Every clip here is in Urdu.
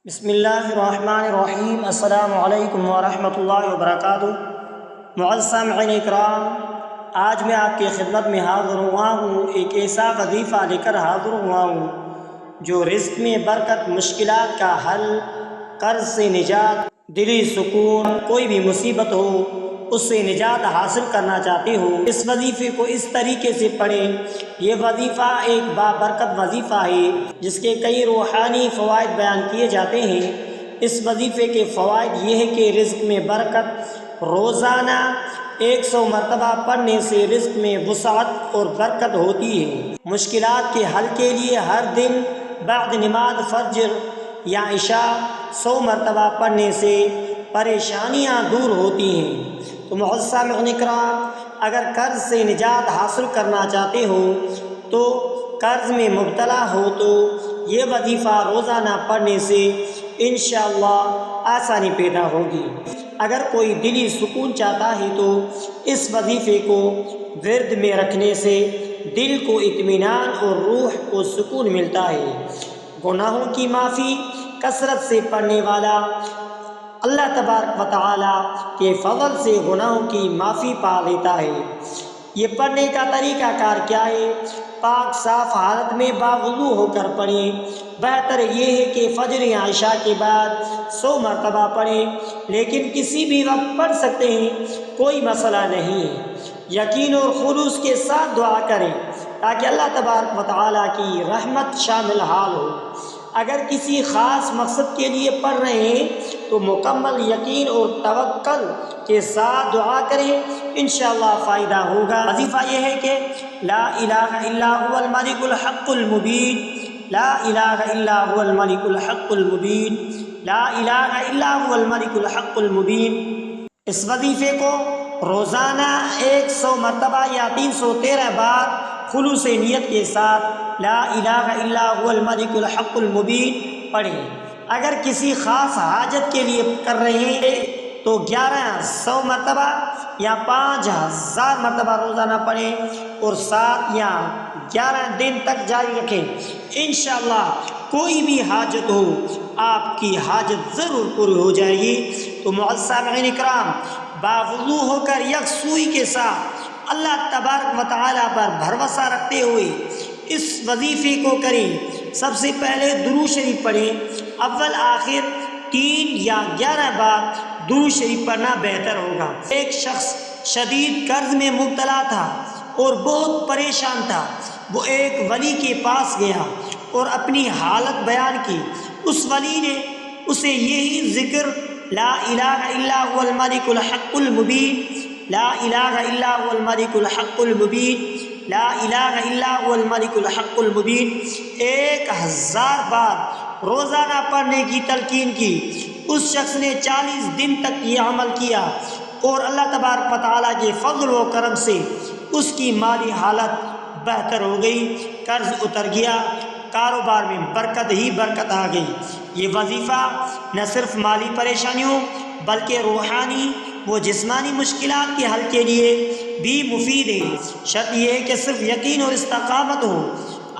بسم اللہ الرحمن الرحیم۔ السلام علیکم ورحمۃ اللہ وبرکاتہ۔ معزز سامعین اکرام، آج میں آپ کی خدمت میں حاضر ہوا ہوں، ایک ایسا وظیفہ لے کر حاضر ہوا ہوں جو رزق میں برکت، مشکلات کا حل، قرض سے نجات، دلی سکون، کوئی بھی مصیبت ہو اس سے نجات حاصل کرنا چاہتے ہو، اس وظیفے کو اس طریقے سے پڑھیں۔ یہ وظیفہ ایک بابرکت وظیفہ ہے جس کے کئی روحانی فوائد بیان کیے جاتے ہیں۔ اس وظیفے کے فوائد یہ ہے کہ رزق میں برکت، روزانہ 100 مرتبہ پڑھنے سے رزق میں وسعت اور برکت ہوتی ہے۔ مشکلات کے حل کے لیے ہر دن بعد نماز فجر یا عشاء 100 مرتبہ پڑھنے سے پریشانیاں دور ہوتی ہیں۔ تو معزز سامعین اکرام، اگر قرض سے نجات حاصل کرنا چاہتے ہو تو قرض میں مبتلا ہو تو یہ وظیفہ روزانہ پڑھنے سے انشاءاللہ آسانی پیدا ہوگی۔ اگر کوئی دلی سکون چاہتا ہے تو اس وظیفے کو ورد میں رکھنے سے دل کو اطمینان اور روح کو سکون ملتا ہے۔ گناہوں کی معافی کثرت سے پڑھنے والا اللہ تبارک و تعالیٰ کے فضل سے گناہوں کی معافی پا لیتا ہے۔ یہ پڑھنے کا طریقہ کار کیا ہے؟ پاک صاف حالت میں باوضو ہو کر پڑھیں۔ بہتر یہ ہے کہ فجر یا عشاء کے بعد 100 مرتبہ پڑھیں، لیکن کسی بھی وقت پڑھ سکتے ہیں، کوئی مسئلہ نہیں ہے۔ یقین اور خلوص کے ساتھ دعا کریں تاکہ اللہ تبارک و تعالیٰ کی رحمت شامل حال ہو۔ اگر کسی خاص مقصد کے لیے پڑھ رہے ہیں تو مکمل یقین اور توکل کے ساتھ دعا کریں، انشاءاللہ فائدہ ہوگا۔ وظیفہ یہ ہے کہ لا الہ الا هو الملک الحق المبین، لا الہ الا هو الملک الحق المبین، لا الہ الا هو الملک الحق المبین۔ اس وظیفے کو روزانہ 100 مرتبہ یا 313 بار خلوص نیت کے ساتھ لا الہ الا هو الملک الحق المبین پڑھیں۔ اگر کسی خاص حاجت کے لیے کر رہے ہیں تو 1100 مرتبہ یا 5000 مرتبہ روزانہ پڑھیں اور 7 یا 11 دن تک جاری رکھیں۔ انشاءاللہ کوئی بھی حاجت ہو آپ کی حاجت ضرور پوری ہو جائے گی۔ تو معزز سامعین اکرام، باوضو ہو کر یکسوئی کے ساتھ اللہ تبارک و تعالیٰ پر بھروسہ رکھتے ہوئے اس وظیفے کو کریں۔ سب سے پہلے درود شریف پڑھیں۔ اول آخر 3 یا 11 بار درود شریف پڑھنا بہتر ہوگا۔ ایک شخص شدید قرض میں مبتلا تھا اور بہت پریشان تھا۔ وہ ایک ولی کے پاس گیا اور اپنی حالت بیان کی۔ اس ولی نے اسے یہی ذکر لا الہ الا هو الملک الحق المبین، لا الہ الا هو الملک الحق المبین، لا الہ الا هو الملک الحق المبین 1000 بار روزانہ پڑھنے کی تلقین کی۔ اس شخص نے 40 دن تک یہ عمل کیا اور اللہ تبارک و تعالیٰ کے فضل و کرم سے اس کی مالی حالت بہتر ہو گئی، قرض اتر گیا، کاروبار میں برکت ہی برکت آ گئی۔ یہ وظیفہ نہ صرف مالی پریشانیوں بلکہ روحانی و جسمانی مشکلات کے حل کے لیے بھی مفید ہے۔ شرط یہ ہے کہ صرف یقین اور استقامت ہو۔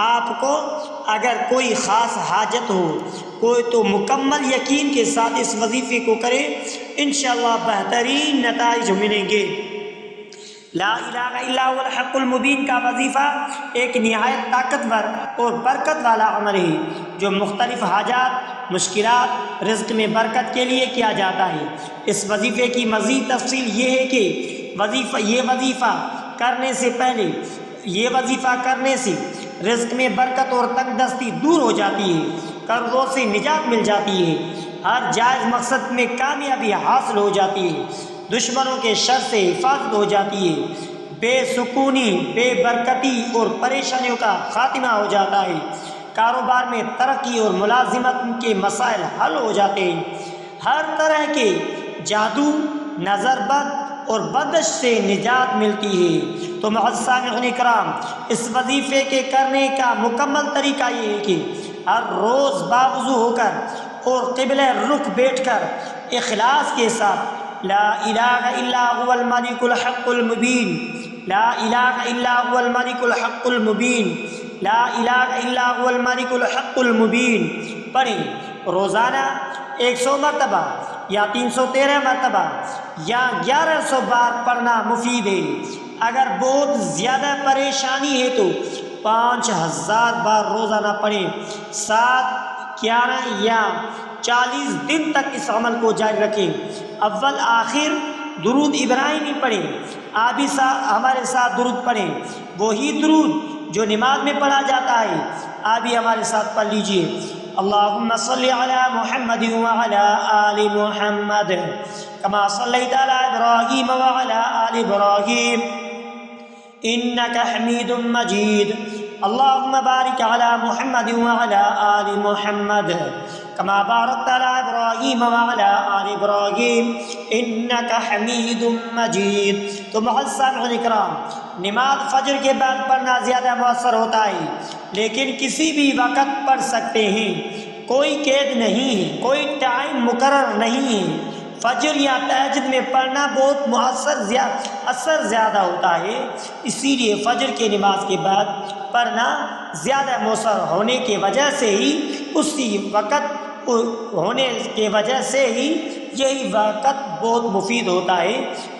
آپ کو اگر کوئی خاص حاجت ہو کوئی تو مکمل یقین کے ساتھ اس وظیفے کو کریں، انشاءاللہ بہترین نتائج ملیں گے۔ لا الہ الا هو الحق المبین کا وظیفہ ایک نہایت طاقتور اور برکت والا عمل ہے جو مختلف حاجات، مشکلات، رزق میں برکت کے لیے کیا جاتا ہے۔ اس وظیفے کی مزید تفصیل یہ ہے کہ یہ وظیفہ کرنے سے رزق میں برکت اور تنگ دستی دور ہو جاتی ہے، قرضوں سے نجات مل جاتی ہے، ہر جائز مقصد میں کامیابی حاصل ہو جاتی ہے، دشمنوں کے شر سے حفاظت ہو جاتی ہے، بے سکونی، بے برکتی اور پریشانیوں کا خاتمہ ہو جاتا ہے، کاروبار میں ترقی اور ملازمت کے مسائل حل ہو جاتے ہیں، ہر طرح کے جادو، نظر بد اور بدش سے نجات ملتی ہے۔ تو معزز سامعین اکرام، اس وظیفے کے کرنے کا مکمل طریقہ یہ ہے کہ ہر روز باوضو ہو کر اور قبلہ رخ بیٹھ کر اخلاص کے ساتھ لا الہ الا هو الملک الحق المبین، لا الہ الا هو الملک الحق المبین، لا الہ الا هو الملک الحق المبین پڑھیں۔ روزانہ 100 مرتبہ یا 313 مرتبہ یا 1100 بار پڑھنا مفید ہے۔ اگر بہت زیادہ پریشانی ہے تو 5000 بار روزانہ پڑھیں۔ 7، 11 یا 40 دن تک اس عمل کو جاری رکھیں۔ اول آخر درود ابراہیمی پڑھیں۔ آپ بھی ہمارے ساتھ درود پڑھیں، وہی درود جو نماز میں پڑھا جاتا ہے، آپ بھی ہمارے ساتھ پڑھ لیجئے۔ اللہم صلی علی محمد وعلی آل محمد کما صلیت علی ابراہیم وعلی آل ابراہیم انک حمید مجید۔ اللہم بارک علی محمد وعلی آل محمد کما بارکت علی ابراہیم وعلی آل ابراہیم انک حمید مجید۔ تو معزز سامعین کرام، نماز فجر کے بعد پڑھنا زیادہ مؤثر ہوتا ہے، لیکن کسی بھی وقت پڑھ سکتے ہیں، کوئی قید نہیں ہے، کوئی ٹائم مقرر نہیں ہے۔ فجر یا تہجد میں پڑھنا بہت اثر زیادہ ہوتا ہے، اسی لیے فجر کی نماز کے بعد پڑھنا زیادہ مؤثر ہونے کی وجہ سے ہی یہی وقت بہت مفید ہوتا ہے،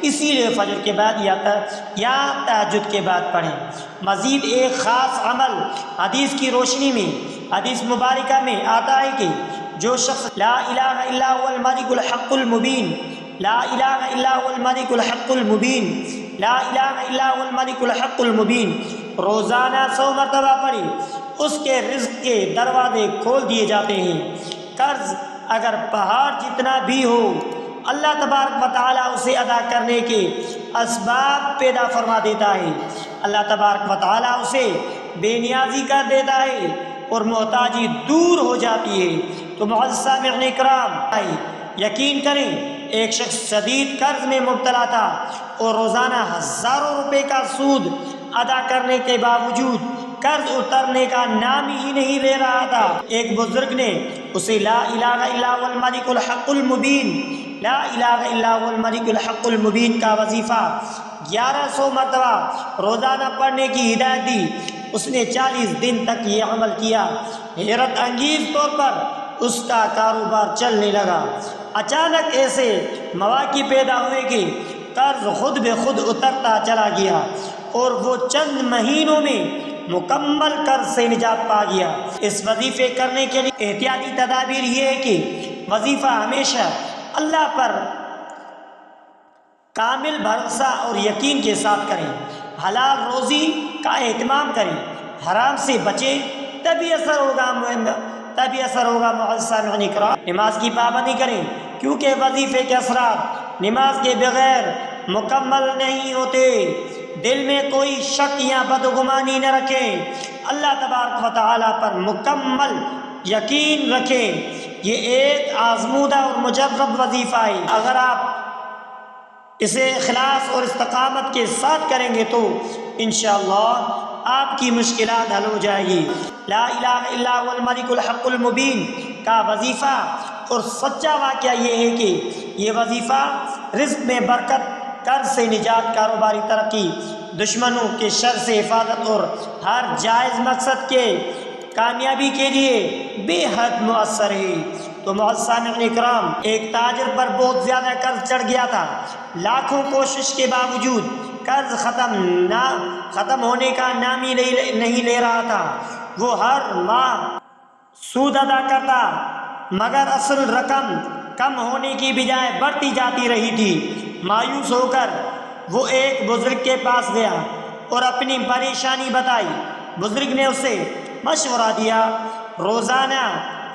اسی لیے فجر کے بعد یا تہجد کے بعد پڑھیں۔ مزید ایک خاص عمل حدیث کی روشنی میں، حدیث مبارکہ میں آتا ہے کہ جو شخص لا الہ الا هو الملک الحق المبین، لا الہ الا هو الملک الحق المبین، لا الہ الا هو الملک الحق المبین روزانہ 100 مرتبہ پڑھے، اس کے رزق کے دروازے کھول دیے جاتے ہیں۔ قرض اگر پہاڑ جتنا بھی ہو، اللہ تبارک و تعالیٰ اسے ادا کرنے کے اسباب پیدا فرما دیتا ہے۔ اللہ تبارک و تعالیٰ اسے بے نیازی کر دیتا ہے اور محتاجی دور ہو جاتی ہے۔ تو معزز سامعین اکرام، یقین کریں، ایک شخص شدید قرض میں مبتلا تھا اور روزانہ ہزاروں روپے کا سود ادا کرنے کے باوجود قرض اترنے کا نام ہی نہیں لے رہا تھا۔ ایک بزرگ نے اسے لا الہ الا هو الملک الحق المبین، لا الہ الا هو الملک الحق المبین کا وظیفہ 1100 مرتبہ روزانہ پڑھنے کی ہدایت دی۔ اس نے 40 دن تک یہ عمل کیا۔ حیرت انگیز طور پر اس کا کاروبار چلنے لگا۔ اچانک ایسے مواقع پیدا ہوئے کہ قرض خود بے خود اترتا چلا گیا اور وہ چند مہینوں میں مکمل قرض سے نجات پا گیا۔ اس وظیفے کرنے کے لیے احتیاطی تدابیر یہ ہے کہ وظیفہ ہمیشہ اللہ پر کامل بھروسہ اور یقین کے ساتھ کریں، حلال روزی کا اہتمام کریں، حرام سے بچیں، تبھی اثر ہوگا معزز سامعین اکرام۔ نماز کی پابندی کریں، کیونکہ وظیفے کے اثرات نماز کے بغیر مکمل نہیں ہوتے۔ دل میں کوئی شک یا بدگمانی نہ رکھیں، اللہ تبارک و تعالیٰ پر مکمل یقین رکھیں۔ یہ ایک آزمودہ اور مجرب وظیفہ ہے، اگر آپ اسے اخلاص اور استقامت کے ساتھ کریں گے تو انشاءاللہ آپ کی مشکلات حل ہو جائے گی۔ لا الہ الا هو الملک الحق المبین کا وظیفہ اور سچا واقعہ یہ ہے کہ یہ وظیفہ رزق میں برکت، قرض سے نجات، کاروباری ترقی، دشمنوں کے شر سے حفاظت اور ہر جائز مقصد کے کامیابی کے لیے بے حد مؤثر ہے۔ تو معزز سامعین اکرام، ایک تاجر پر بہت زیادہ قرض چڑھ گیا تھا۔ لاکھوں کوشش کے باوجود قرض ختم ہونے کا نام ہی نہیں لے رہا تھا۔ وہ ہر ماہ سود ادا کرتا، مگر اصل رقم کم ہونے کی بجائے بڑھتی جاتی رہی تھی۔ مایوس ہو کر وہ ایک بزرگ کے پاس گیا اور اپنی پریشانی بتائی۔ بزرگ نے اسے مشورہ دیا، روزانہ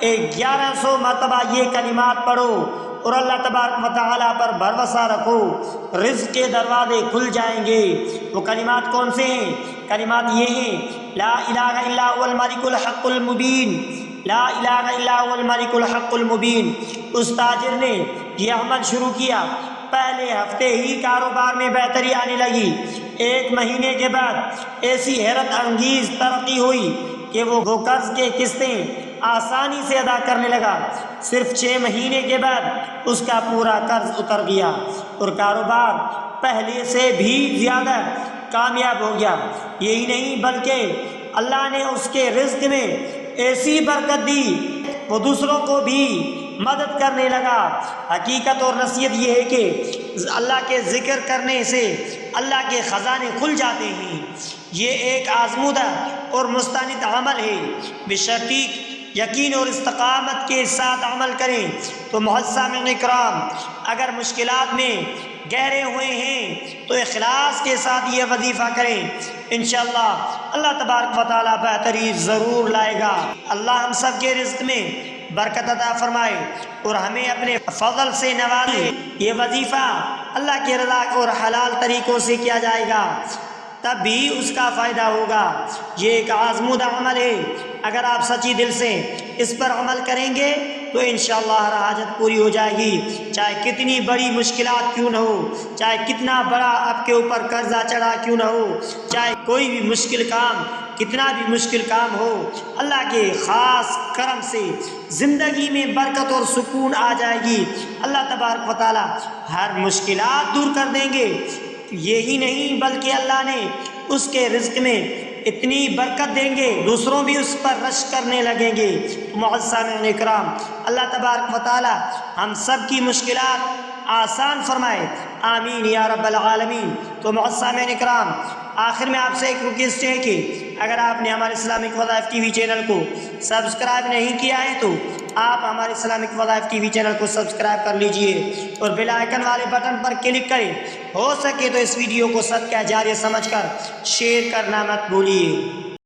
1100 مرتبہ یہ کلمات پڑھو اور اللہ تبارک و تعالیٰ پر بھروسہ رکھو، رزق کے دروازے کھل جائیں گے۔ وہ کلمات کون سے ہیں؟ کلمات یہ ہیں: لا الہ الا هو الملک الحق المبین، لا الہ الا هو الملک الحق المبین۔ اس تاجر نے یہ عمل شروع کیا، پہلے ہفتے ہی کاروبار میں بہتری آنے لگی۔ 1 مہینے کے بعد ایسی حیرت انگیز ترقی ہوئی کہ وہ قرض کے قسطیں آسانی سے ادا کرنے لگا۔ صرف 6 مہینے کے بعد اس کا پورا قرض اتر گیا اور کاروبار پہلے سے بھی زیادہ کامیاب ہو گیا۔ یہی نہیں بلکہ اللہ نے اس کے رزق میں ایسی برکت دی وہ دوسروں کو بھی مدد کرنے لگا۔ حقیقت اور نصیحت یہ ہے کہ اللہ کے ذکر کرنے سے اللہ کے خزانے کھل جاتے ہیں۔ یہ ایک آزمودہ اور مستند عمل ہے، بشرطیق یقین اور استقامت کے ساتھ عمل کریں۔ تو معزز سامعین کرام، اگر مشکلات میں گہرے ہوئے ہیں تو اخلاص کے ساتھ یہ وظیفہ کریں، انشاءاللہ اللہ تبارک و تعالیٰ بہتری ضرور لائے گا۔ اللہ ہم سب کے رزق میں برکت عطا فرمائے اور ہمیں اپنے فضل سے نوازے۔ یہ وظیفہ اللہ کی رضا اور حلال طریقوں سے کیا جائے گا، تب بھی اس کا فائدہ ہوگا۔ یہ ایک آزمودہ عمل ہے، اگر آپ سچی دل سے اس پر عمل کریں گے تو انشاءاللہ ہر حاجت پوری ہو جائے گی، چاہے کتنی بڑی مشکلات کیوں نہ ہو، چاہے کتنا بڑا آپ کے اوپر قرضہ چڑھا کیوں نہ ہو، چاہے کوئی بھی مشکل کام، کتنا بھی مشکل کام ہو، اللہ کے خاص کرم سے زندگی میں برکت اور سکون آ جائے گی۔ اللہ تبارک و تعالیٰ ہر مشکلات دور کر دیں گے۔ یہی نہیں بلکہ اللہ نے اس کے رزق میں اتنی برکت دیں گے، دوسروں بھی اس پر رش کرنے لگیں گے۔ معزز سامعین کرام، اللہ تبارک و تعالی ہم سب کی مشکلات آسان فرمائے، آمین یا رب العالمین۔ تو معزز سامعین کرام، آخر میں آپ سے ایک ریکویسٹ ہے کہ اگر آپ نے ہمارے اسلامک وظائف ٹی وی چینل کو سبسکرائب نہیں کیا ہے تو آپ ہمارے اسلامک وظائف ٹی وی چینل کو سبسکرائب کر لیجئے اور بیل آئیکن والے بٹن پر کلک کریں۔ ہو سکے تو اس ویڈیو کو صدقہ جاریہ سمجھ کر شیئر کرنا مت بھولیے۔